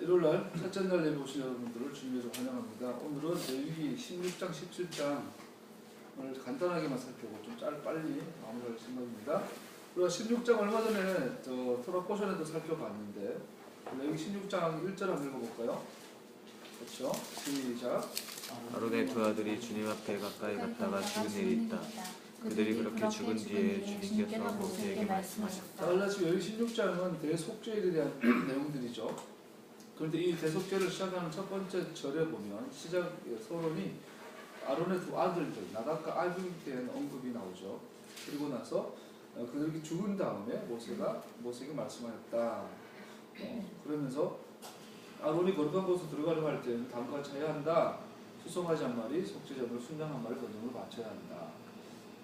일요일날 첫째 날 예배 오신 여러분들을 주님으로 환영합니다. 오늘은 레위기 16장, 17장을 간단하게만 살펴보고 좀 빨리 마무리할 생각입니다. 우리가 16장 얼마 전에 토라 포션에도 살펴봤는데 레위기 16장 1절 한번 읽어볼까요? 그렇죠? 시작. 아론의 두 아들이 주님 앞에 가까이 갔다가 죽은 일이 있다. 그들이 그렇게 죽은 뒤에 주님께서 모세에게 말씀하셨다. 다시 레위기 16장은 대속죄에 대한 내용들이죠. 그런데 이 대속죄를 시작하는 첫 번째 절에 보면 시작 서론이 아론의 두 아들들 나답과 아비후에 대한 언급이 나오죠. 그리고 나서 그들이 죽은 다음에 모세에게 말씀하였다. 그러면서 아론이 거룩한 곳으로 들어가려고 할 때는 다음과 차야 한다. 수송아지 한 마리, 속죄제물, 순양 한 마리 거듭을 바쳐야 한다.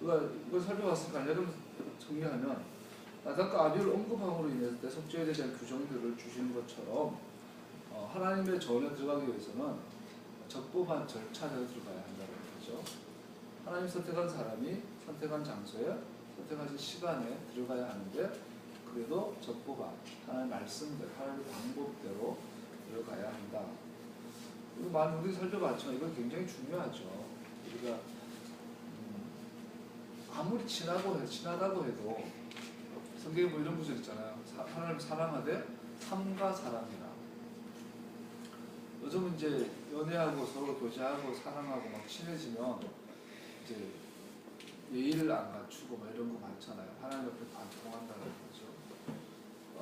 우리가 이걸 살펴봤으니까 여러분 정리하면 나답과 아비를 언급함으로 인해서 대속죄에 대한 규정들을 주시는 것처럼 하나님의 전에 들어가기 위해서는 적법한 절차를 들어가야 한다는 거죠. 하나님 선택한 사람이 선택한 장소에 선택하신 시간에 들어가야 하는데 그래도 적법한 하나님의 말씀대로 하나님의 방법대로 들어가야 한다. 이거 많은 우리 살펴봤지만 이건 굉장히 중요하죠. 우리가 아무리 친하다고 해도 성경에 뭐 이런 구절 있잖아요. 하나님 사랑하되 삼가 사랑이라. 요즘은 이제 연애하고 서로 교제하고 사랑하고 막 친해지면 이제 예의를 안 갖추고 막 이런 거 많잖아요. 하나님 옆에 안 통한다는 거죠.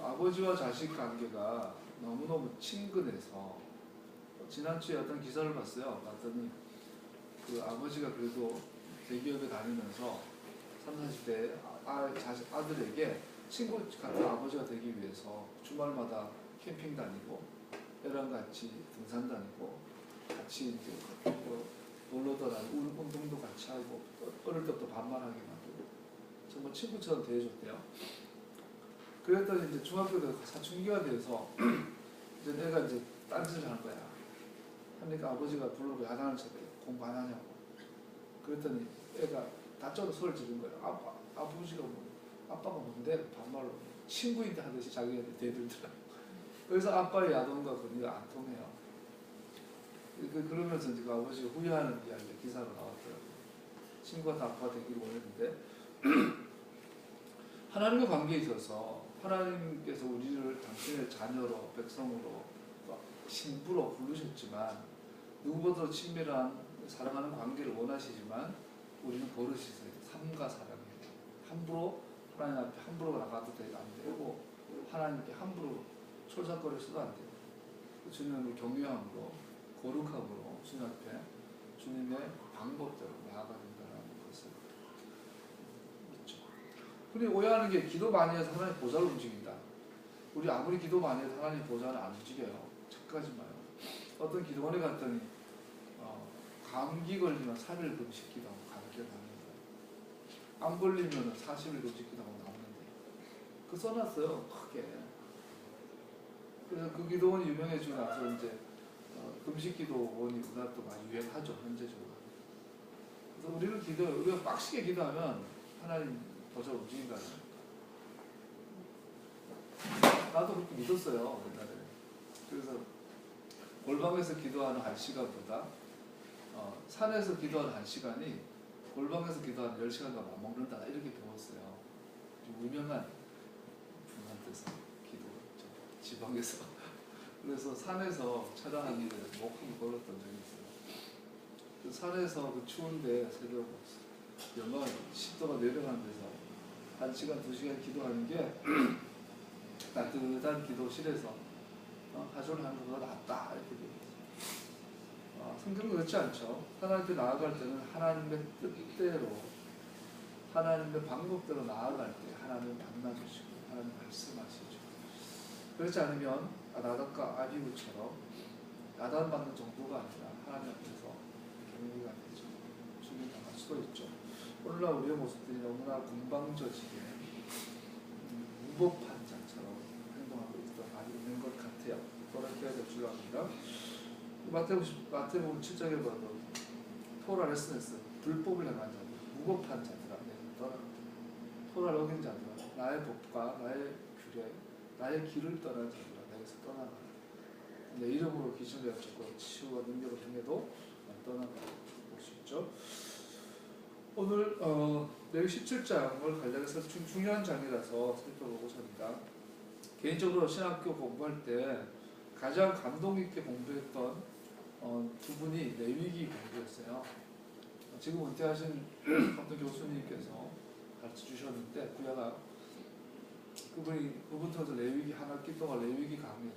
아버지와 자식 관계가 너무너무 친근해서 지난주에 어떤 기사를 봤더니 그 아버지가 그래도 대기업에 다니면서 30, 40대 아들에게 친구 같은 아버지가 되기 위해서 주말마다 캠핑 다니고 애랑 같이 등산 다니고 같이 이제 놀러도 다니고 운동도 같이 하고 어릴 때부터 반말하게 만들고 정말 친구처럼 대해줬대요. 그랬더니 이제 중학교 때 사춘기가 돼서 이제 내가 이제 딴짓을 하는 거야. 하니까 아버지가 부르고 야단을 쳤대. 공부 안 하냐고. 그랬더니 애가 다짜고 소리를 지른 거예요. 아버지가 아빠가 뭔데? 반말로 친구인데 하듯이 자기한테 대들더라고. 그래서 아빠의 야동과 권위가 안 통해요. 그러면서 이제 그 아버지가 후회하는 이야기가 기사로 나왔더라고요. 친구가 다 아빠가 되기를 원했는데 하나님과 관계에 있어서 하나님께서 우리를 당신의 자녀로 백성으로 신부로 부르셨지만 누구보다도 친밀한 사랑하는 관계를 원하시지만 우리는 버릇이 있어요. 삼가 사랑이에요. 함부로 하나님 앞에 함부로 나가도 안 되고 하나님께 함부로 솔삭거려서도 안 돼요. 주님을 경외함으로 거룩함으로 주님 앞에 주님의 방법대로 나아가야 된다는 것을 있죠. 우리 오해하는 게 기도 많이 해서 하나님 보좌를 움직인다. 우리 아무리 기도 많이 해도 하나님 보좌는 안 움직여요. 착각하지 마요. 어떤 기도원에 갔더니 감기 걸리면 3일 금식 기도하고 감기가 나는 거예요. 안 걸리면 40일 금식 기도하고 나오는데 그 써놨어요. 크게. 그래서 그 기도원이 유명해지고 나서 이제 금식 기도원이 우리나라 또 많이 유행하죠. 현재적으로. 그래서 우리가 빡시게 기도하면 하나님 보좌 움직인다는 거예요. 나도 그렇게 믿었어요. 옛날에. 그래서 골방에서 기도하는 1시간보다 산에서 기도하는 1시간이 골방에서 기도하는 10시간과 맞먹는다. 이렇게 배웠어요. 좀 유명한 분한테서 지방에서. 그래서 산에서 촬영하기 위해서 목숨을 걸었던 적이 있어요. 그 산에서 그 추운데 새벽 영하 10도가 내려가는 데서 1시간, 2시간 기도하는 게 따뜻한 기도실에서 하소를 하는 것보다 낫다. 이렇게 되어있어요. 성경은 그렇지 않죠. 하나님께 나아갈 때는 하나님의 뜻대로 하나님의 방법대로 나아갈 때 하나님을 만나주시고 하나님 말씀하시죠. 그렇지 않으면 나답과 아비후처럼 야단받는 정도가 아니라 하나님 앞에서 경외가 되죠. 죽임당할 수도 있죠. 오늘날 우리의 모습들이 너무나 공방져지게 무법한 자처럼 행동하고 있는 것 같아요. 돌아켜야 될 줄 압니다. 마태복음 7장에 봐도 토라 레슨에서 불법을 행한 자들, 무법한 자들아, 토라를 어긴 자들아, 나의 법과 나의 규례, 나의 길을 떠난 자들아, 내게서 떠나라. 내 이름으로 귀신을 쫓고 치유와 능력을 행해도 떠난다고 볼 수 있죠. 오늘 레위 17장을 간략해서 중요한 장이라서 살펴보고자 합니다. 개인적으로 신학교 공부할 때 가장 감동 있게 공부했던 두 분이 레위기 공부였어요. 지금 은퇴하신 어떤 교수님께서 가르쳐 주셨는데 구야가 그분 통해서 레위기 한 학기 동안 레위기 강의를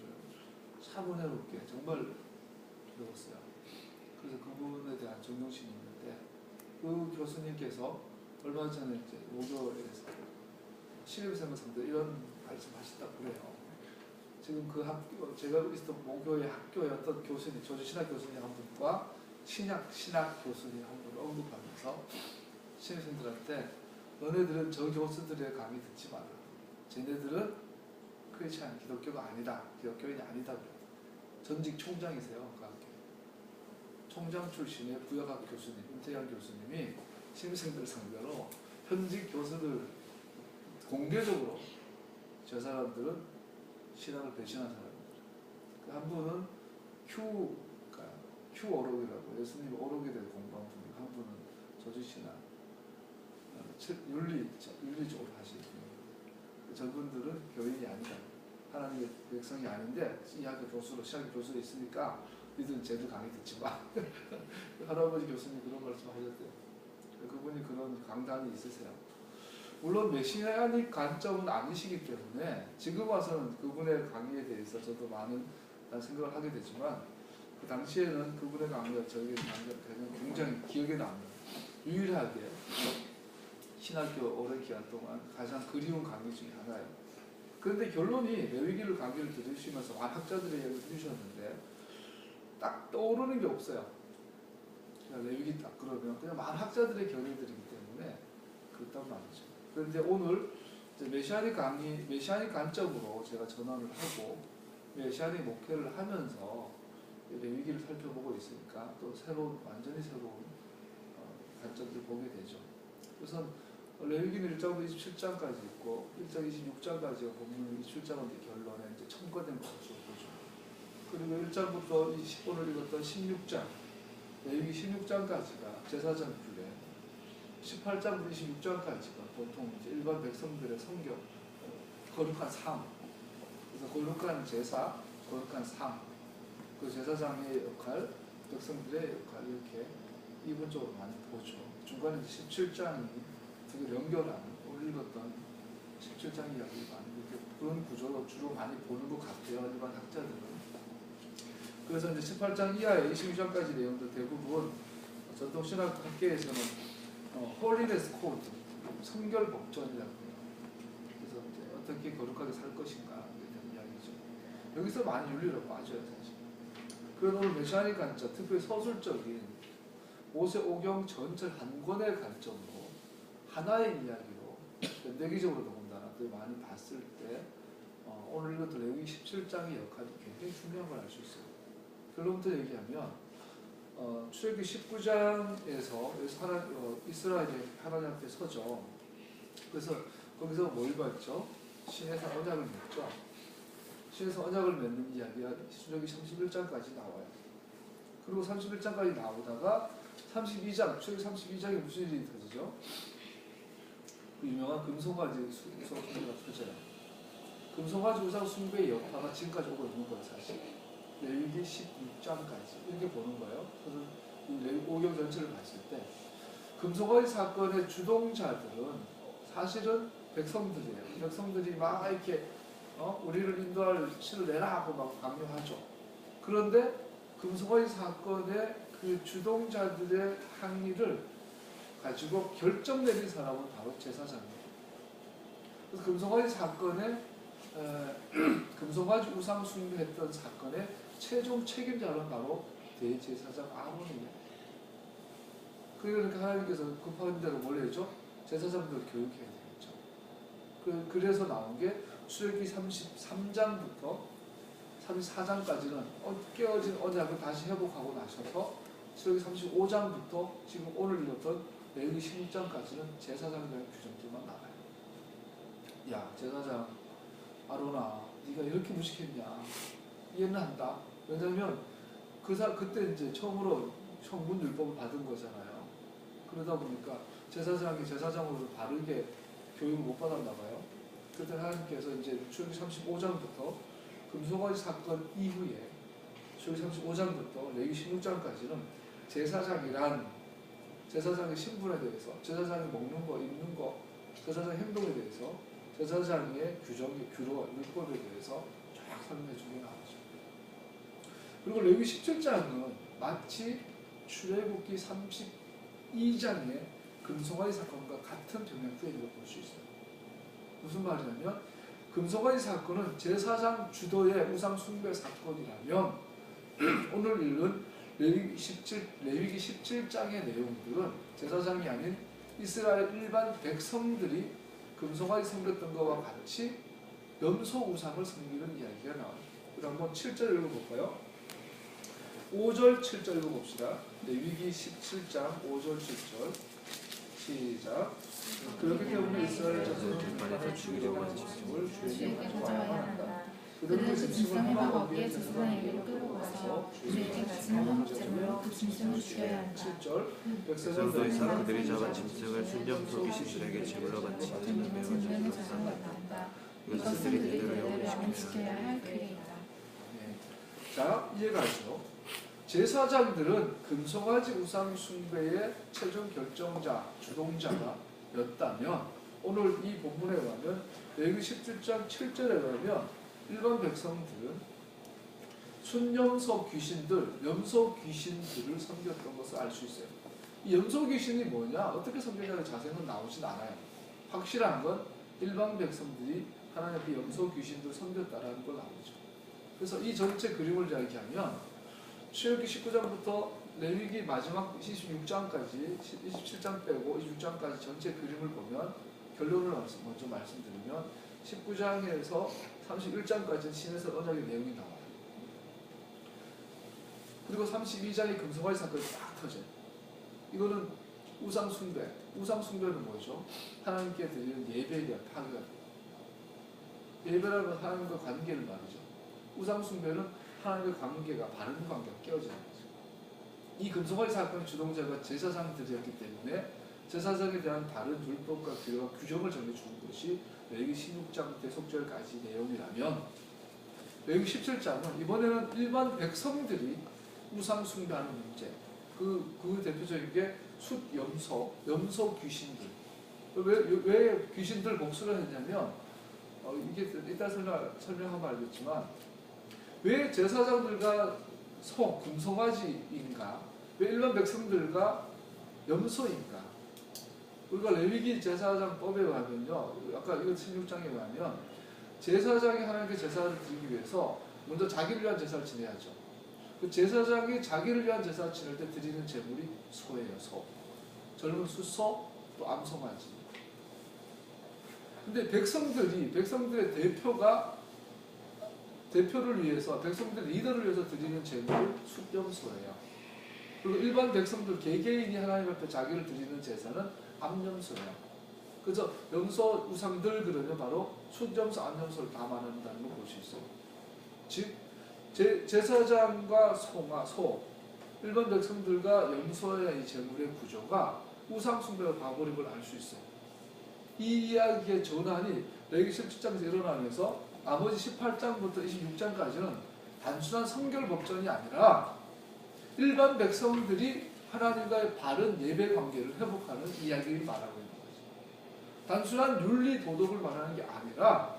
차분해롭게 정말 배웠어요. 그래서 그분에 대한 존경심이 있는데 그 교수님께서 얼마 전에 이제 모교에서 신입생을 상대 이런 말씀하셨다고 그래요. 지금 그 학교 제가 있었던 모교의 학교의 어떤 교수님, 조지신학 교수님 한 분과 신학 교수님 한 분을 언급하면서 신입생들한테 너네들은 저 교수들의 강의 듣지 마라. 쟤네들은 크리스찬 기독교가 아니다. 기독교인이 아니다. 그래요. 전직 총장이세요. 그 학교. 총장 출신의 부여학 교수님, 임태양 교수님이 신입생들 상대로 현직 교수들 공개적으로 저 사람들은 신앙을 배신한 사람입니다. 그 한 분은 큐 오록이라고 예수님 오록에 대해 공부한 분이고 한 분은 조지신앙 윤리 쪽으로 하시는 분이에요. 저분들은 교인이 아니다. 하나님의 백성이 아닌데 이 학교 교수로 신학교 교수로 있으니까 니들은 쟤들 강의 듣지 마. 할아버지 교수님 그런 말씀 하셨대요. 그분이 그런 강단이 있으세요. 물론 메시아닉 관점은 아니시기 때문에 지금 와서는 그분의 강의에 대해서 저도 많은 생각을 하게 되지만 그 당시에는 그분의 강의가 저에게 굉장히 기억에 남는 유일하게 신학교 오랜 기간 동안 가장 그리운 강의 중에 하나예요. 그런데 결론이 레위기를 강의를 들으시면서 많은 학자들의 이야기를 들으셨는데 딱 떠오르는 게 없어요. 레위기 딱 그러면 그냥 많은 학자들의 견해들이기 때문에 그렇단 말이죠. 그런데 오늘 이제 메시아닉 강의, 메시아닉 관점으로 제가 전환을 하고 메시아닉 목회를 하면서 레위기를 살펴보고 있으니까 또 완전히 새로운 관점들을 보게 되죠. 우선 레위기는 1장부터 27장까지 있고 1장 26장까지가 본문 27장은 결론에 이제 첨가된 것으로 보죠. 그리고 1장부터 20번을 읽었던 16장, 레위기 16장까지가 제사장 규례, 18장부터 26장까지가 보통 이제 일반 백성들의 성경, 거룩한 삶, 그래서 거룩한 제사, 거룩한 삶, 그 제사장의 역할, 백성들의 역할 이렇게 이분적으로 많이 보죠. 중간에 17장이 되게 연결하는 오늘 읽었던 17장 이야기를 많이 이렇게 그런 구조로 주로 많이 보는 것 같아요. 일반 학자들은. 그래서 이제 18장 이하의 22장까지 내용도 대부분 전통신학 학계에서는 홀리네스 코드, 성결 법전이라고 해요. 그래서 이제 어떻게 거룩하게 살 것인가에 대한 이야기죠. 여기서 많이 윤리로 빠져요, 사실. 그래서 오늘 메시아닉 관점, 특별히 서술적인 모세오경 전체 한 권의 관점으로 하나의 이야기로 연대기적으로 더군다나 많이 봤을 때 오늘 읽었던 레위기 17장의 역할이 굉장히 중요한 걸 알 수 있어요. 결론부터 얘기하면 출애굽기 19장에서 이스라엘이 하나님 앞에 서죠. 그래서 거기서 뭘 봤죠? 신에서 언약을 맺죠. 신에서 언약을 맺는 이야기가 출애굽기 31장까지 나와요. 그리고 31장까지 나오다가 32장, 출애굽기 32장에 무슨 일이 터지죠? 그 유명한 금송아지 숭배가 터져요. 금송아지 우상 숭배의 여파가 지금까지 오고 있는 거예요, 사실. 레위기 16장까지 이렇게 보는 거예요. 그래서 이 레위기 5경 전체를 봤을 때 금송아지 사건의 주동자들은 사실은 백성들이에요. 백성들이 막 이렇게 우리를 인도할 신을 내라 하고 막 강요하죠. 그런데 금송아지 사건의 그 주동자들의 항의를 가지고 결정 내린 사람은 바로 제사장이에요. 그래서 금송아지 사건에 금송아지 우상 숭배했던 사건의 최종 책임자는 바로 대제사장 아론이에요. 그러니까 하나님께서 급한 대로 뭘 해줘? 제사장들 교육해야 되겠죠. 그래서 나온 게 출애굽기 33장부터 34장까지는 깨어진 언약을 다시 회복하고 나셔서 출애굽기 35장부터 지금 오늘 읽었던 레위기 16장까지는 제사장에 대한 규정들만 나와요. 야, 제사장 아론아, 네가 이렇게 무식했냐? 이해는 한다. 왜냐면 그때 이제 처음으로 성문 율법을 받은 거잖아요. 그러다 보니까 제사장이 제사장으로 바르게 교육을 못 받았나 봐요. 그때 하나님께서 이제 출애굽기 35장부터 금송아지 사건 이후에 출애굽기 35장부터 레위 16장까지는 제사장의 신분에 대해서, 제사장이 먹는 거, 입는 거, 제사장의 행동에 대해서, 제사장의 규례와 율법에 대해서 쫙 설명해 주게 나오죠. 그리고 레위 17장은 마치 출애굽기 32장의 금송아지 사건과 같은 병행투이라고 볼 수 있어요. 무슨 말이냐면 금송아지 사건은 제사장 주도의 우상 숭배 사건이라면 오늘 읽은 레위기 17장의 내용들은 제사장이 아닌 이스라엘 일반 백성들이 금송아지 섬겼던 것과 같이 염소 우상을 섬기는 이야기가 나와요. 그럼 한번 7절 읽어볼까요? 5절 7절 읽어봅시다. 레위기 17장 5절 7절 시작. 그렇기 때문에 이스라엘 자손은 들판에서 죽이려고 하는 짐승을 주에게 주에게 가져와야 가져와야 한다. 한다. 그들은 그 짐승을 짐승을 해방 해방 어귀에 제사장에게로 끌고 가서 주에게 바치는 화목제물로 그 짐승을 죽여야 한다. 7절 백성도 이상 백성들 그들이 잡은 짐승을 순념소 귀신들에게 제물로 바치는 재물로 매우 제물을 적다. 한다. 이것은 이것은 그들이 그들이 대대로 대대로 영원시켜야 영원시켜야 할 규례이다. 자, 이해가죠? 제사장들은 금송아지 우상 숭배의 최종 결정자, 주동자였다면 오늘 이 본문에 가면 레위기 17장 7절에 가면 일반 백성들은 순염소 귀신들, 염소 귀신들을 섬겼던 것을 알 수 있어요. 이 염소 귀신이 뭐냐, 어떻게 섬겼냐는 자세는 나오진 않아요. 확실한 건 일반 백성들이 하나님 앞에 염소 귀신들을 섬겼다라는 걸 나오죠. 그래서 이 전체 그림을 이야기하면 출애굽기 19장부터 레위기 마지막 26장까지 27장 빼고 26장까지 전체 그림을 보면 결론을 먼저 말씀드리면 19장에서 31장까지는 신에서 언약의 내용이 나와요. 그리고 32장의 금송아지 사건이 딱 터져요. 이거는 우상 숭배. 우상 숭배는 뭐죠? 하나님께 드리는 예배에 대한 파괴가 돼요. 예배라는 하나님과 관계를 말이죠. 우상 숭배는 하나님의 관계가, 바른 관계가 깨어지는 거죠. 이 금송아지 사건의 주동자가 제사장들이었기 때문에 제사장에 대한 다른 율법과 규례와 규정을 정해주는 것이 레위기 16장 대속절까지 내용이라면 레위기 17장은 이번에는 일반 백성들이 우상 숭배하는 문제, 그 대표적인 게 염소 귀신들. 왜 귀신들 복수를 했냐면 이게 이따 설명하면 알겠지만 왜 제사장들과 금송아지인가? 왜 일반 백성들과 염소인가? 우리가 레위기 제사장법에 가면요, 아까 이거 16장에 가면 제사장이 하나님께 제사를 드리기 위해서 먼저 자기를 위한 제사를 지내야죠. 그 제사장이 자기를 위한 제사를 지낼 때 드리는 제물이 소예요, 소. 젊은 수소, 또 암송아지. 근데 백성들의 대표를 위해서, 백성들 리더를 위해서 드리는 제물이 숫염소예요. 그리고 일반 백성들 개개인이 하나님 앞에 자기를 드리는 제사는 암염소예요. 그래서 염소 우상들 그러면 바로 숫염소, 암염소를 다 말한다는 걸 볼 수 있어요. 즉 제사장과 소, 일반 백성들과 염소의 이 제물의 구조가 우상 숭배로 가버린 걸 알 수 있어요. 이 이야기의 전환이 레위기 17장에서 일어나면서 나머지 18장부터 26장까지는 단순한 성결 법전이 아니라 일반 백성들이 하나님과의 바른 예배 관계를 회복하는 이야기를 말하고 있는 거죠. 단순한 윤리 도덕을 말하는 게 아니라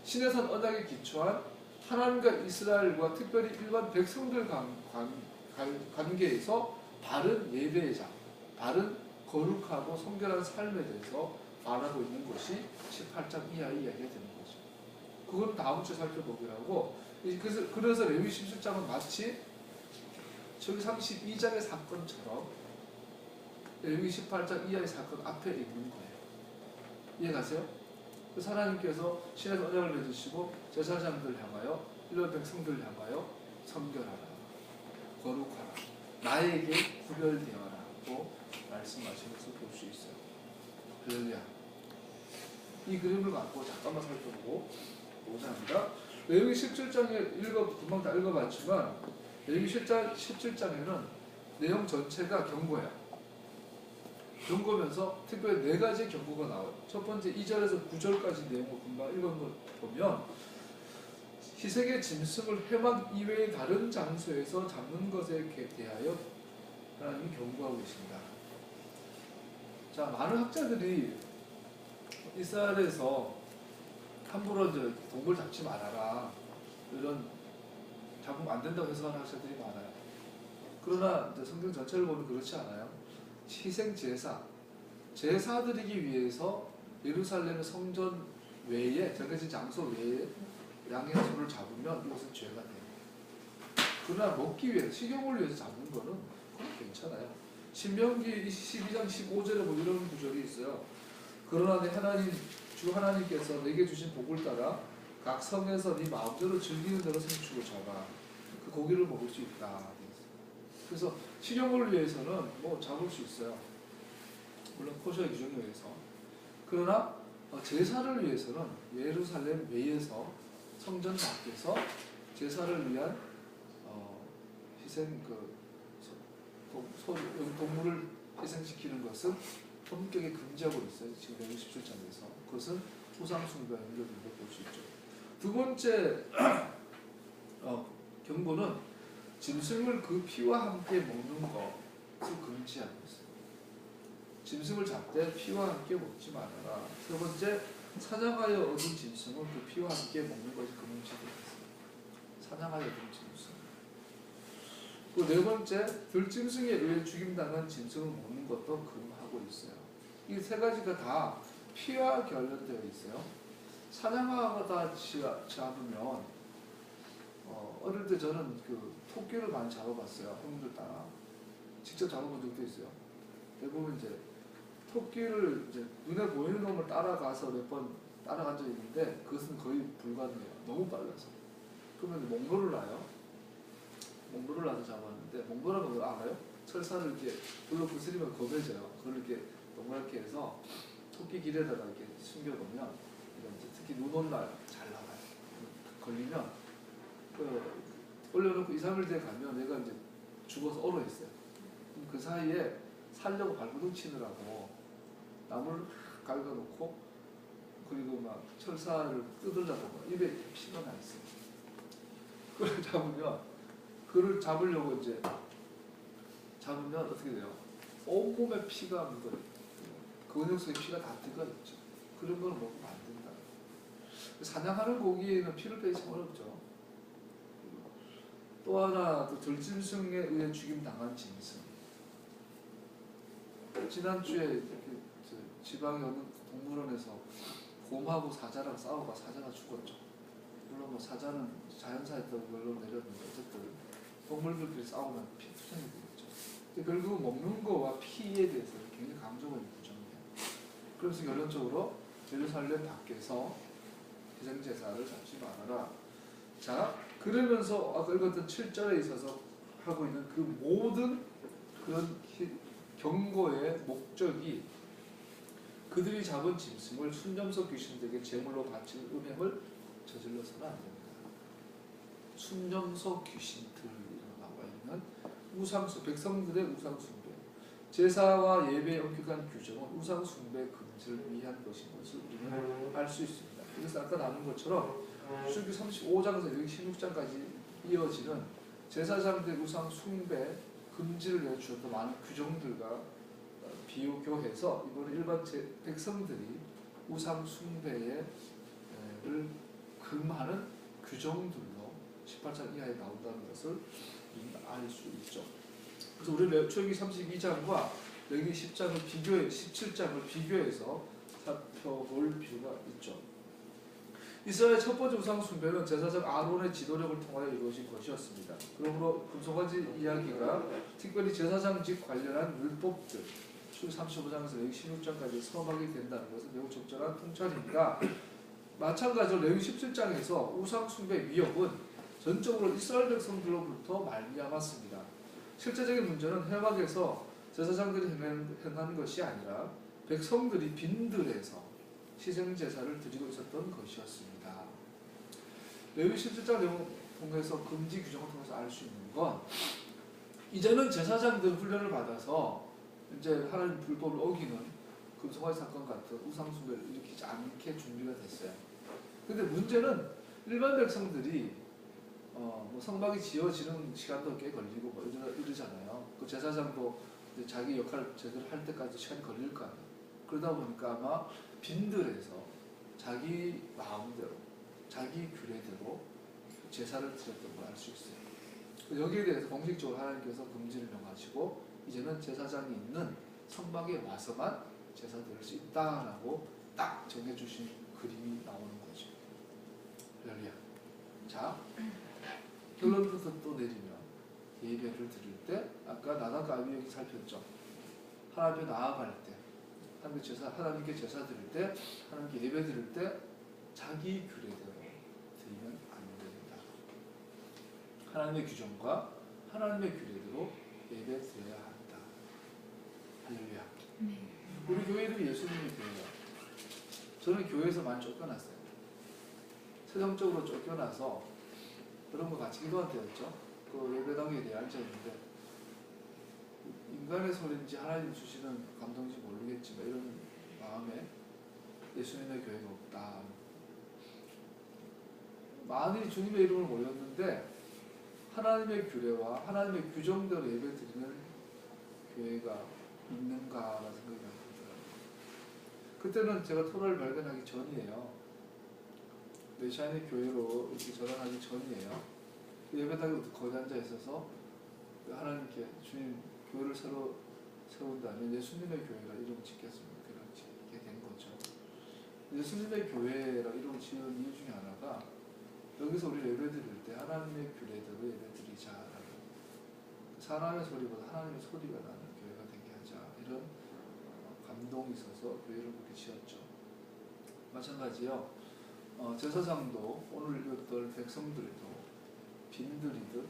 신의 산 언약에 기초한 하나님과 이스라엘과 특별히 일반 백성들 관계에서 바른 예배자, 바른 거룩하고 성결한 삶에 대해서 말하고 있는 것이 18장 이하의 이야기가 되는 거죠. 그건 다음 주에 살펴보기로 하고, 그래서 레위기 17장은 마치 저기 32장의 사건처럼 레위기 18장 이하의 사건 앞에 있는 거예요. 이해가세요? 그래서 하나님께서 신의 언약을 맺으시고 제사장들 향하여 일반 백성들 향하여 성결하라, 거룩하라, 나에게 구별되어라고 말씀하신 것을 볼 수 있어요. 할렐루야. 이 그림을 갖고 잠깐만 살펴보고자 합니다. 레위기 17장에 금방 다 읽어봤지만 레위기 17장에는 내용 전체가 경고야. 경고면서 특별히 4가지 경고가 나와요. 첫 번째 2절에서 9절까지 내용을 금방 읽어보면 희생의 짐승을 회막 이외의 다른 장소에서 잡는 것에 대하여 하나님이 경고하고 계십니다. 자, 많은 학자들이 이스라엘에서 함부로 이제 동물 잡지 말아라 이런 잡으면 안 된다고 해석하는 학자들이 많아요. 그러나 이제 성경 전체를 보면 그렇지 않아요. 희생 제사 드리기 위해서 예루살렘의 성전 외에 정해진 장소 외에 양의 소를 잡으면 이것은 죄가 돼요. 그러나 먹기 위해서 식용을 위해서 잡는 거는 그건 괜찮아요. 신명기 12장 15절에 뭐 이런 구절이 있어요. 그러나 주 하나님께서 내게 주신 복을 따라 각 성에서 네 마음대로 즐기는 대로 생축을 잡아 그 고기를 먹을 수 있다. 그래서 식용을 위해서는 뭐 잡을 수 있어요. 물론 코셔의 규정에 의해서. 그러나 제사를 위해서는 예루살렘 외에서 성전 밖에서 제사를 위한 희생 동물을 희생시키는 것은 엄격히 금지하고 있어요. 지금 117장에서. 그것은 우상숭배와 연결된다고 볼 수 있죠. 두 번째 경고는 짐승을 그 피와 함께 먹는 것을 금지하고 있어요. 짐승을 잡되 피와 함께 먹지 말아라. 세 번째, 사냥하여 얻은 짐승은 그 피와 함께 먹는 것이 금지되어 있어요. 사냥하여 얻은 짐승. 그 네 번째, 들짐승에 의해 죽임당한 짐승을 먹는 것도 금하고 있어요. 이 세 가지가 다 피와 관련되어 있어요. 사냥하다 잡으면 어릴 때 저는 그 토끼를 많이 잡아봤어요. 형들 따라 직접 잡아본 적도 있어요. 대부분 이제 토끼를 이제 눈에 보이는 놈을 따라가서 몇 번 따라간 적이 있는데 그것은 거의 불가능해요. 너무 빨라서. 그러면 몽돌을 놔요. 몽돌을 놔서 잡았는데 몽돌은 거 알아요? 철사를 이렇게 불로 부스리면 검해져요. 그걸 이렇게 동그랗게 해서 토끼 길에다가 이렇게 숨겨놓으면 이제 특히 눈 온 날 잘 나가요. 걸리면 올려놓고 2, 3일 뒤에 가면 얘가 이제 죽어서 얼어 있어요. 그 사이에 살려고 발버둥 치느라고 나무를 갈가놓고 그리고 막 철사를 뜯으려고 막 입에 피가 나 있어요. 그걸 잡으려고 이제 잡으면 어떻게 돼요? 온몸에 피가 묻어요. 근육 속에 피가 다 들어있죠. 그런 걸 먹으면 안 된다. 사냥하는 고기에는 피를 빼기 참 어렵죠. 또 하나 들짐승에 의해 죽임당한 짐승. 지난주에 지방의 어느 동물원에서 곰하고 사자랑 싸우고 사자가 죽었죠. 물론 뭐 사자는 자연사였다고 결론 내렸는데 어쨌든 동물들끼리 싸우면 피투성이 되겠죠. 결국 먹는 거와 피에 대해서 굉장히 강조가 있는 부정이에요. 그래서 결론적으로 예루살렘 밖에서 희생제사를 잡지 말아라. 자, 그러면서 아까 읽었던 7절에 있어서 하고 있는 그 모든 그런 경고의 목적이 그들이 잡은 짐승을 순념소 귀신들에게 제물로 바칠 음행을 저질러서는 안 됩니다. 순념소 귀신들이라고 나와 있는 백성들의 우상숭배, 제사와 예배에 엄격한 규정은 우상숭배 금지를 위한 것인 것을 우리는 알 수 있습니다. 그래서 아까 나눈 것처럼 출애굽기 35장에서 여기 16장까지 이어지는 제사장들의 우상숭배 금지를 내주셨던 많은 규정들과 비교해서 이번에 일반 백성들이 우상숭배를 금하는 규정들로 18장 이하에 나온다는 것을 알 수 있죠. 그래서 우리 출애굽기 32장과 여기 17장을 비교해서 살펴볼 필요가 있죠. 이스라엘의 첫 번째 우상숭배는 제사장 아론의 지도력을 통하여 이루어진 것이었습니다. 그러므로 금송아지 이야기가 특별히 제사장직 관련한 율법들 출애굽기 35장에서 레위기 16장까지 서막이 된다는 것은 매우 적절한 통찰입니다. 마찬가지로 레위기 17장에서 우상숭배 위협은 전적으로 이스라엘 백성들로부터 말미암았습니다. 실제적인 문제는 회막에서 제사장들이 행한 것이 아니라 백성들이 빈들에서 희생제사를 드리고 있었던 것이었습니다. 레위 17장 내용 통해서 금지 규정을 통해서 알 수 있는 건 이제는 제사장들 훈련을 받아서 이제 하나님 불법을 어기는 금송아지 사건 같은 우상숭배를 일으키지 않게 준비가 됐어요. 근데 문제는 일반 백성들이 뭐 성막이 지어지는 시간도 꽤 걸리고 뭐 이러잖아요. 그 제사장도 이제 자기 역할을 제대로 할 때까지 시간이 걸릴 거 아니에요. 그러다 보니까 아마 빈들에서 자기 마음대로 자기 규례대로 제사를 드렸던 걸 알 수 있어요. 여기에 대해서 공식적으로 하나님께서 금지를 명하시고 이제는 제사장이 있는 성막에 와서만 제사 드릴 수 있다라고 딱 정해주신 그림이 나오는 거죠. 할렐루야. 자, 결론부터 또 내리면 예배를 드릴 때 아까 나단과 아비에게 살폈죠. 하나님 앞에 나아갈 때 하나님께 제사 드릴 때 하나님께 예배 드릴 때 자기 규례대로 드리면 안 됩니다. 하나님의 규정과 하나님의 규례대로 예배 드려야 한다. 할렐루야. 우리 교회 이름이 예수님의 교회예요. 저는 교회에서 많이 쫓겨났어요. 세상적으로 쫓겨나서 그런 거 같이 기도할 때였죠. 그 예배당에 대해 앉아있는데 인간의 소리인지 하나님 주시는 감동인지 모르겠지만 이런 마음에 예수님의 교회가 없다. 많이 주님의 이름을 모였는데 하나님의 규례와 하나님의 규정대로 예배드리는 교회가 있는가라는 생각이 들더라고요. 그때는 제가 토라를 발견하기 전이에요. 메시아의 교회로 이렇게 전환하기 전이에요. 예배당에 거기 앉아 있어서 하나님께 주님 교회를 새로 세운다면 예수님의 교회라 이름 짓겠습니다. 그렇게 된 거죠. 예수님의 교회라 이름 지은 이유 중에 하나가 여기서 우리 예배 드릴 때 하나님의 규례대로 예배 드리자라는 사람의 소리보다 하나님의 소리가 나는 교회가 되게 하자 이런 감동이 있어서 교회를 그렇게 지었죠. 마찬가지요. 제사장도 오늘 읽었던 백성들도 빈들에서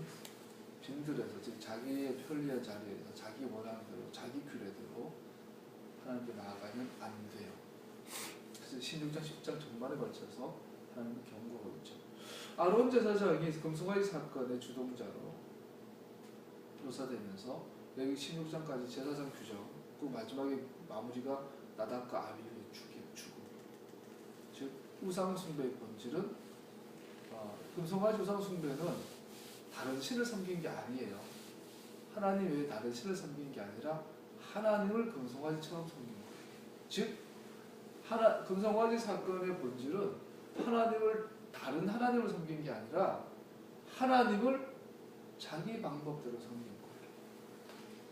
즉 자기의 편리한 자리에서 자기 원하는 대로 자기 규례대로 하나님께 나아가면 안 돼요. 그래서 16장 10장 전반에 걸쳐서 하나님은 경고하고 있죠. 아론 제사장이 금송아지 사건의 주동자로 묘사되면서 여기 16장까지 제사장 규정 그 마지막에 마무리가 나단과 아비후의 죽음 즉 우상숭배의 본질은 금송아지 우상숭배는 다른 신을 섬긴 게 아니에요. 하나님 외에 다른 신을 섬긴 게 아니라 하나님을 금송아지처럼 섬긴 거예요. 즉 금송아지 사건의 본질은 다른 하나님을 섬긴 게 아니라 하나님을 자기 방법대로 섬긴 거예요.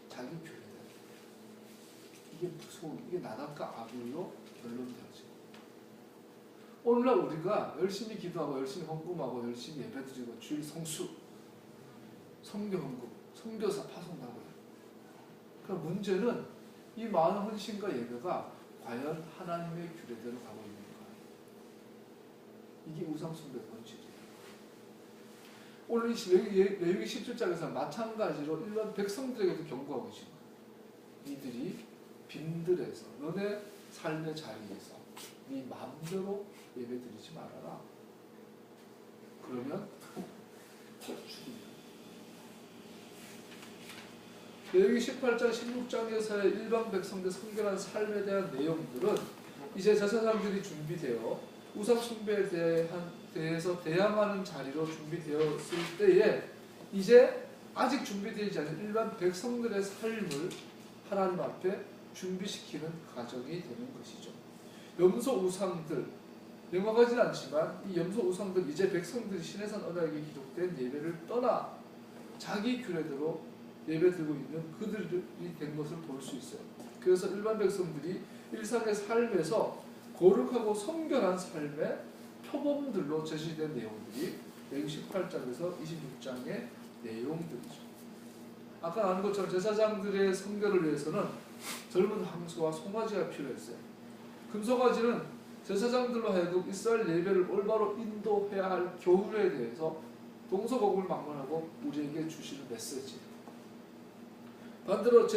자기 규례대로. 이게 무서운, 이게 나단과 아비로 결론되어지고 오늘날 우리가 열심히 기도하고 열심히 헌금하고 열심히 예배드리고 주일 성수 성교 헌금, 성교사 파송하고요. 그럼 문제는 이 많은 헌신과 예배가 과연 하나님의 규례대로 가고 있는가? 이게 우상숭배의 본질이에요. 오늘 레위기 17장에서 마찬가지로 일반 백성들에게도 경고하고 계신 거예요. 이들이 빈들에서 너네 삶의 자리에서 네 마음대로 예배드리지 말아라. 그러면 죽입니다. 레위기 18장 16장에서의 일반 백성들 성결한 삶에 대한 내용들은 이제 제사장들이 준비되어 우상숭배에 대해서 대항하는 자리로 준비되었을 때에 이제 아직 준비되지 않은 일반 백성들의 삶을 하나님 앞에 준비시키는 과정이 되는 것이죠. 염소 우상들 명확하지는 않지만 이 염소 우상들 이제 백성들이 시내산 언약에 기록된 예배를 떠나 자기 규례대로 예배 드리고 있는 그들이 된 것을 볼 수 있어요. 그래서 일반 백성들이 일상의 삶에서 거룩하고 성결한 삶의 표범들로 제시된 내용들이 118장에서 26장의 내용들이죠. 아까 나눈 것처럼 제사장들의 성결을 위해서는 젊은 황소와 송아지가 필요했어요. 금송아지는 제사장들로 하여금 이스라엘 예배를 올바로 인도해야 할 교훈에 대해서 동서고금을 막론하고 우리에게 주시는 메시지. 반대로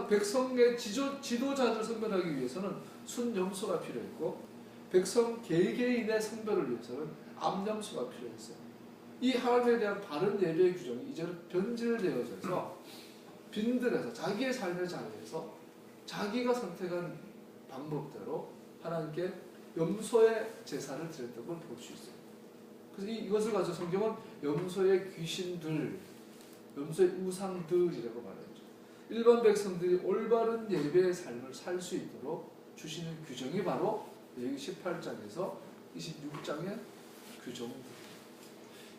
백성의 지도자들 선별하기 위해서는 순염소가 필요했고 백성 개개인의 선별을 위해서는 암염소가 필요했어요. 이 하나님에 대한 바른 예배의 규정이 이제는 변질되어져서 빈들에서 자기의 삶의 자리에서 자기가 선택한 방법대로 하나님께 염소의 제사를 드렸던 걸 볼 수 있어요. 그래서 이것을 가지고 성경은 염소의 귀신들, 염소의 우상들이라고 말했죠. 일반 백성들이 올바른 예배의 삶을 살 수 있도록 주시는 규정이 바로 레위기 18장에서 26장의 규정입니다.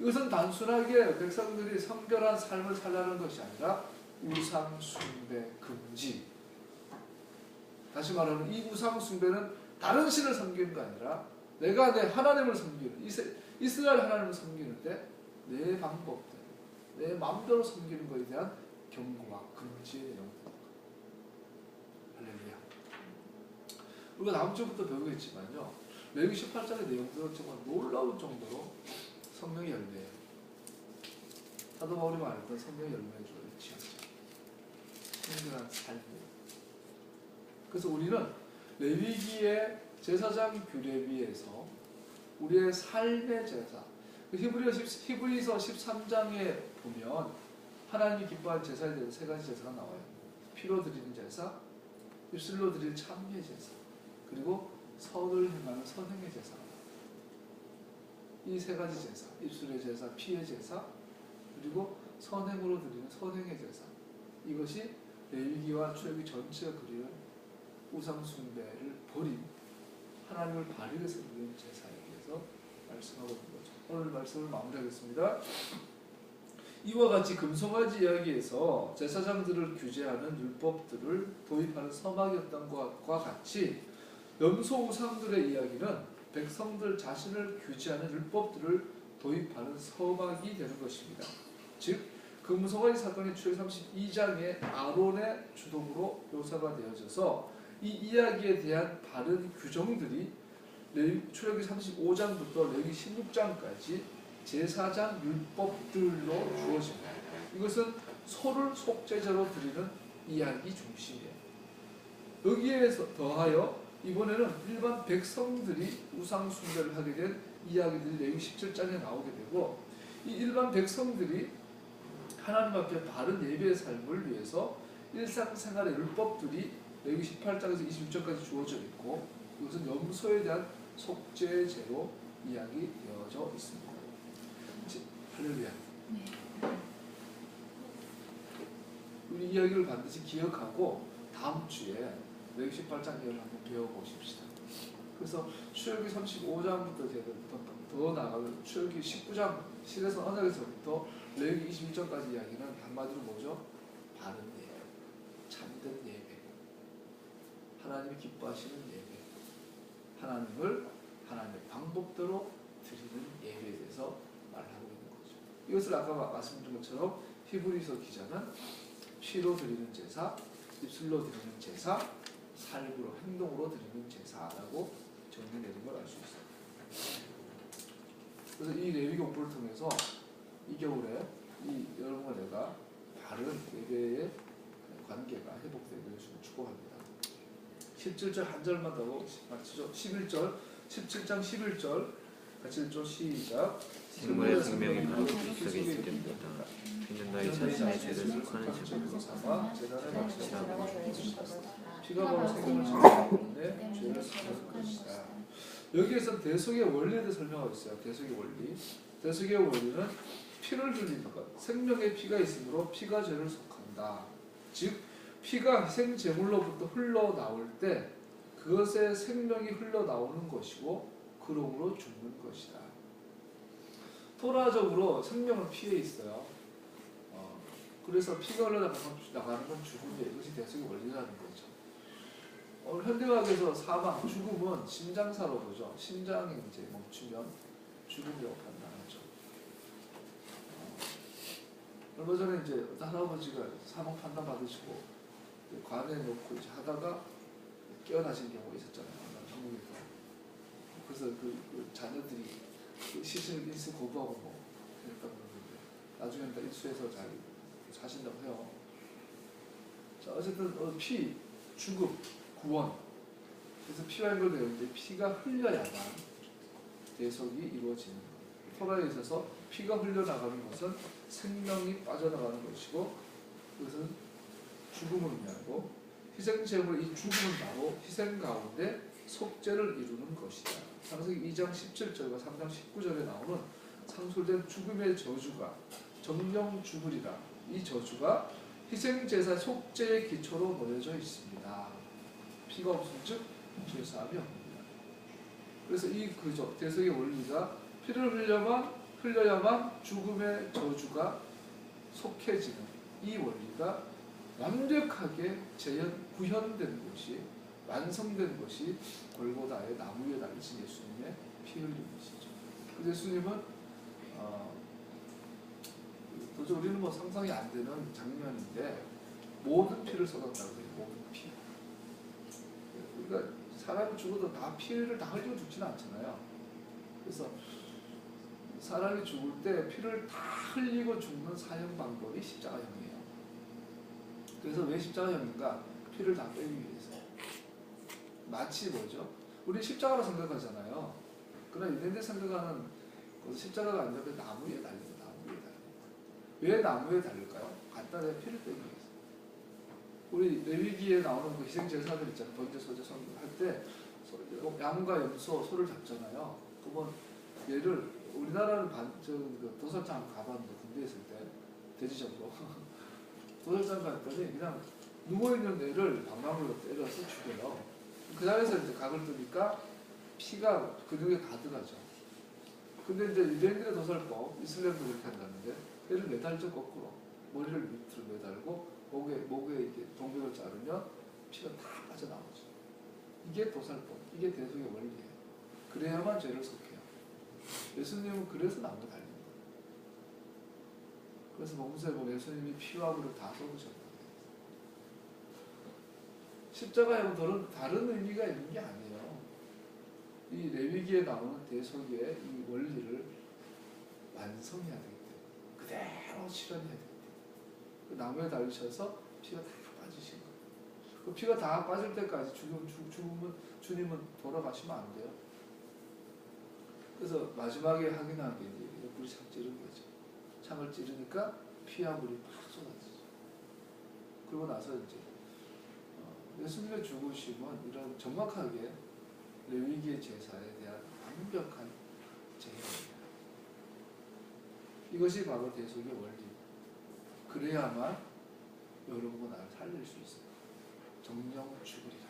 이것은 단순하게 백성들이 성결한 삶을 살라는 것이 아니라 우상 숭배 금지. 다시 말하면 이 우상 숭배는 다른 신을 섬기는 게 아니라 내가 내 하나님을 섬기는 이스라엘 하나님을 섬기는데 내 방법대로 내 마음대로 섬기는 것에 대한 경고와 금지의 내용입니다. 할렐루야. 우리가 다음 주부터 배우겠지만요. 레위기 18장의 내용들은 정말 놀라운 정도로 성령의 열매예요. 사도 바울이 말했던 성령의 열매의 주를 취하죠. 성결한 삶이에요. 그래서 우리는 레위기의 제사장 규례비에서 우리의 삶의 제사, 히브리서 13장에 보면 하나님이 기뻐하는 제사에 대해서 세 가지 제사가 나와요. 피로 드리는 제사, 입술로 드릴 참회 제사, 그리고 선을 행하는 선행의 제사가 나와요. 이 세 가지 제사, 입술의 제사, 피의 제사, 그리고 선행으로 드리는 선행의 제사, 이것이 레위기와 출애굽기 전체가 그리는 우상 숭배를 버린 하나님을 바르게 섬기는 제사에 대해서 말씀하고 있는 거죠. 오늘 말씀을 마무리하겠습니다. 이와 같이 금송아지 이야기에서 제사장들을 규제하는 율법들을 도입하는 서막이었던 것과 같이 염소 우상들의 이야기는 백성들 자신을 규제하는 율법들을 도입하는 서막이 되는 것입니다. 즉 금송아지 사건이 출애굽기 32장의 아론의 주동으로 묘사가 되어져서 이 이야기에 대한 바른 규정들이 출애굽기 35장부터 레위기 16장까지 제사장 율법들로 주어집니다. 이것은 소를 속죄제로 드리는 이야기 중심이에요. 여기에 더하여 이번에는 일반 백성들이 우상 숭배를 하게 된 이야기들이 레위기 17장에 나오게 되고, 이 일반 백성들이 하나님 앞에 바른 예배의 삶을 위해서 일상생활의 율법들이 레위기 18장에서 26장까지 주어져 있고, 이것은 염소에 대한 속죄제로 이야기되어져 있습니다. 할렐루야. 네. 우리 이야기를 반드시 기억하고 다음 주에 레위기 18장 이야기를 한번 배워보십시다. 그래서 출애굽기 35장부터 더 나아가면 출애굽기 19장 시대선 언약에서부터 레위기 26장까지 이야기는 한마디로 뭐죠? 바른 예배, 참된 예배, 하나님이 기뻐하시는 예배, 하나님을 하나님의 방법대로 드리는 예배에 대해서 말하고 있는 거죠. 이것을 아까 말씀드린 것처럼 히브리서 기자는 피로 드리는 제사, 입술로 드리는 제사, 삶으로 행동으로 드리는 제사라고 정리내린 걸 알 수 있어요. 그래서 이 레위기 공부를 통해서 이 겨울에 여러분과 내가 바른 예배의 관계가 회복되기를 축복합니다. 17절 한 절만 더 마치죠. 11절, 17장 11절 같이 읽죠. 시작. 생물의 생명이 바로 그리스도에 있을 때입니다. 피는 너희 자신의 죄를 속하는 제물로 삼아 제단에 바치라고 바치라. 피가 바로 생명을 증명하기 때문에 죄를 속하는 것이다. 여기에서 대속의 원리에 대해 설명하고 있어요. 대속의 원리. 대속의 원리는 피를 흘리는 것, 생명의 피가 있으므로 피가 죄를 속한다. 즉 피가 희생 제물로부터 흘러나올 때 그것의 생명이 흘러나오는 것이고 그러므로 죽는 것이다. 토라적으로 생명은 피에 있어요. 그래서 피가 흘러나가는 건 죽음이에요. 이것이 대속의 원리라는 거죠. 현대학에서 사망, 죽음은 심장사로 보죠. 심장이 이제 멈추면 죽음이라고 판단하죠. 얼마 전에 이제 어떤 할아버지가 사망 판단 받으시고 관에 놓고 이제 하다가 깨어나신 경우가 있었잖아요. 한국에서. 그래서 그 자녀들이 시신 일수 거부하고 뭐 그랬다고 그러는데 나중에는 다 일수해서 잘 사신다고 해요. 자, 어쨌든 피, 죽음, 구원. 그래서 피와 연결되어 있는데 피가 흘려야만 대속이 이루어지는 거예요. 토라에 있어서 피가 흘러나가는 것은 생명이 빠져나가는 것이고 그것은 죽음을 의미하고 희생제물 이 죽음은 바로 희생 가운데 속죄를 이루는 것이다. 창세기 2장 17절과 3장 19절에 나오는 상술된 죽음의 저주가 정령 죽으리라. 이 저주가 희생제사 속죄의 기초로 놓여져 있습니다. 피가 없은 즉 죄사함이 없습니다. 그래서 이 그죠 대속의 원리가 피를 흘려야만 죽음의 저주가 속해지는 이 원리가 완벽하게 구현된 것이 완성된 것이 골고다의 나무 위에 달리신 예수님의 피 흘림이시죠. 그 예수님은 도저히 우리는 뭐 상상이 안 되는 장면인데 모든 피를 쏟았다고 해요. 모든 피. 그러니까 사람이 죽어도 다 피를 다 흘리고 죽지는 않잖아요. 그래서 사람이 죽을 때 피를 다 흘리고 죽는 사형 방법이 십자가형이에요. 그래서 왜 십자가형인가? 피를 다 빼기 위해서. 마치 뭐죠? 우리 십자가로 생각하잖아요. 그러나 이들이 생각하는 것은 십자가가 아니라 나무 위에 달리고 나무 위에 달리고. 왜 나무에 달릴까요? 간단하게 피를 빼기 위해서. 우리 레위기에 나오는 그 희생제사들 있잖아요. 번제, 소제, 성경 할때 양과 염소, 소를 잡잖아요. 그러면 얘를 우리나라는 도살장 가봤는데 군대에 있을 때 돼지잡고 도살장 갔더니 그냥 누워있는 애를 방망이로 때려서 죽여요. 그 자리에서 이제 각을 뜨니까 피가 근육에 가득하죠. 근데 이제 유대인들의 도살법, 이슬람도 그렇게 한다는데 얘를 매달죠. 거꾸로 머리를 밑으로 매달고 목에 이렇게 동백을 자르면 피가 다 빠져나오죠. 이게 도살법, 이게 대속의 원리예요. 그래야만 죄를 속해요. 예수님은 그래서 나무에 달린 거예요. 그래서 복음서에 보면 예수님이 피와 물을 다 쏟으셨다. 십자가의 다른 의미가 있는 게 아니에요. 이 레위기에 나오는 대속의 이 원리를 완성해야 되기 때문에 그대로 실현해야 되기 때문에 그 나무에 달리셔서 피가 다 빠지신 거예요. 그 피가 다 빠질 때까지 주님은 돌아가시면 안 돼요. 그래서 마지막에 확인한 게 이제 옆구리 창 찌른 거죠. 창을 찌르니까 피와 물이 팍 쏟아지죠. 그러고 나서 이제 예수님의 죽으심은 이런 정확하게 레위기의 제사에 대한 완벽한 제사입니다. 이것이 바로 대속의 원리. 그래야만 여러분과 나를 살릴 수 있어요. 정령 죽으리라.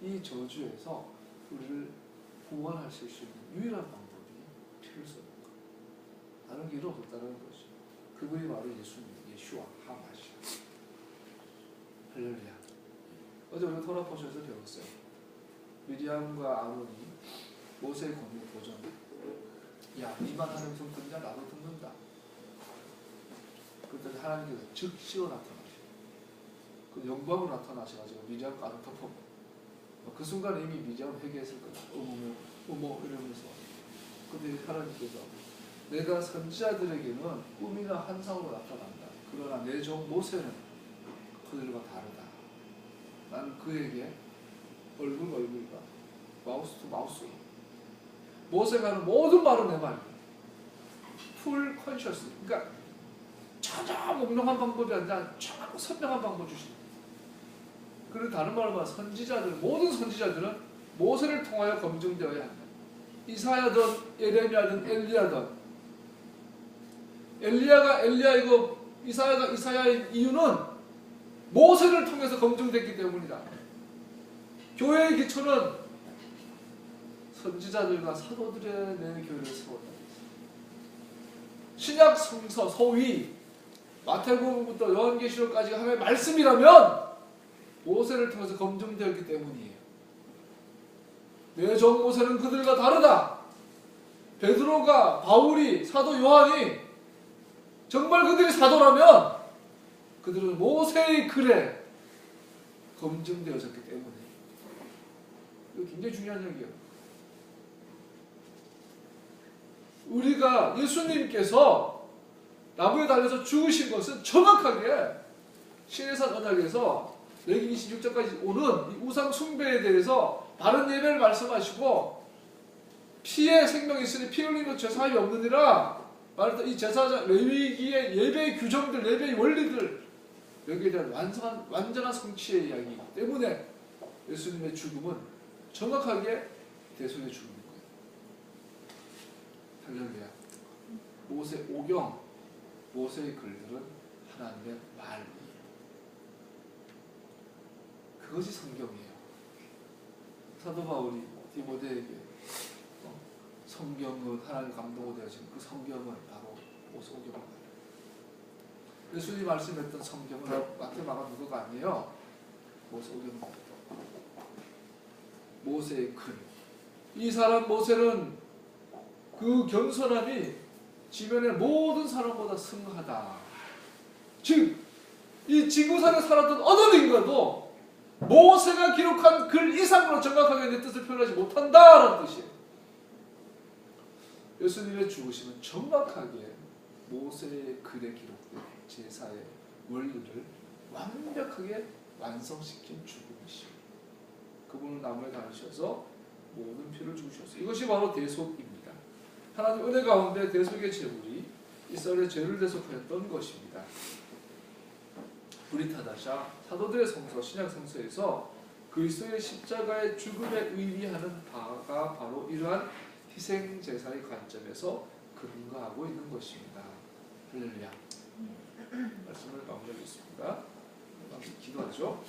이 저주에서 우리를 구원하실 수 있는 유일한 방법이 피를 쏟는 것. 다른 길은 없다는 것이죠. 그분이 바로 예수님, 예슈아, 하마시아. 할렐루야. 어제 우리가 토라 포션에서 배웠어요. 미리암과 아론이 모세의 권위 도전. 야, 니만 하나님 손 듣냐? 나도 듣는다. 그랬더니 하나님께서 즉시로 나타나시고 그 영광으로 나타나셔가지고 미리암과 아론 덮어버려. 그 순간 이미 미리암은 회개했을 거야. 어머 이러면서. 근데 하나님께서 내가 선지자들에게는 꿈이나 환상으로 나타난다. 그러나 내 종 모세는 그들과 다르다. 난 그에게 얼굴과 마우스 투 마우스. 모세가 하는 모든 말은 내 말이야. 풀 컨셔스. 그러니까 전혀 몽롱한 방법이 아니라 정확하고 선명한 방법 주시다. 그리고 다른 말로 말하면 선지자들, 모든 선지자들은 모세를 통하여 검증되어야 한다. 이사야든 예레미야든 엘리야든 엘리야가 엘리야이고 이사야가 이사야인 이유는 모세를 통해서 검증됐기 때문이다. 교회의 기초는 선지자들과 사도들의 내 교회를 세웠다. 신약 성서 소위 마태복음부터 요한계시록까지 하나님의 말씀이라면 모세를 통해서 검증되었기 때문이에요. 내 종 모세는 그들과 다르다. 베드로가 바울이 사도 요한이 정말 그들이 사도라면 그들은 모세의 글에 검증되어졌기 때문에 이거 굉장히 중요한 얘기예요. 우리가 예수님께서 나무에 달려서 죽으신 것은 정확하게 신해산 언약에서 레기 26절까지 오는 이 우상 숭배에 대해서 바른 예배를 말씀하시고 피에 생명이 있으니 피 흘리는 죄사함이 없느니라 말하자면 이 제사장 레위기의 예배 규정들, 예배 원리들 여기에 대한 완전한 성취의 이야기이기 때문에 예수님의 죽음은 정확하게 대속의 죽음인 거예요. 할렐루야. 모세 오경, 모세의 글들은 하나님의 말이에요. 그것이 성경이에요. 사도 바울이 디모데에게 성경은 하나님 감동으로 되어진 그 성경은 바로 모세오경을 말해요. 예수님이 말씀했던 성경은 마태, 마가, 누가가 아니에요. 모세오경입니다. 모세의 글. 이 사람 모세는 그 겸손함이 지면의 모든 사람보다 승하다. 즉, 이 지구상에 살았던 어느 인간도 모세가 기록한 글 이상으로 정확하게 내 뜻을 표현하지 못한다라는 뜻이에요. 예수님의 죽으심은 정확하게 모세의 글에 기록된 제사의 원리를 완벽하게 완성시킨 죽음이시오. 그분은 나무에 달으셔서 모든 피를 죽으셨어요. 이것이 바로 대속입니다. 하나님 은혜 가운데 대속의 제물이 이스라엘의 죄를 대속하였던 것입니다. 브리타다샤 사도들의 성서, 신약 성서에서 그리스도의 십자가의 죽음에 의미하는 바가 바로 이러한 희생 제사의 관점에서 근거하고 있는 것입니다. 할렐루야. 말씀을 마무리하겠습니다. 기도하죠.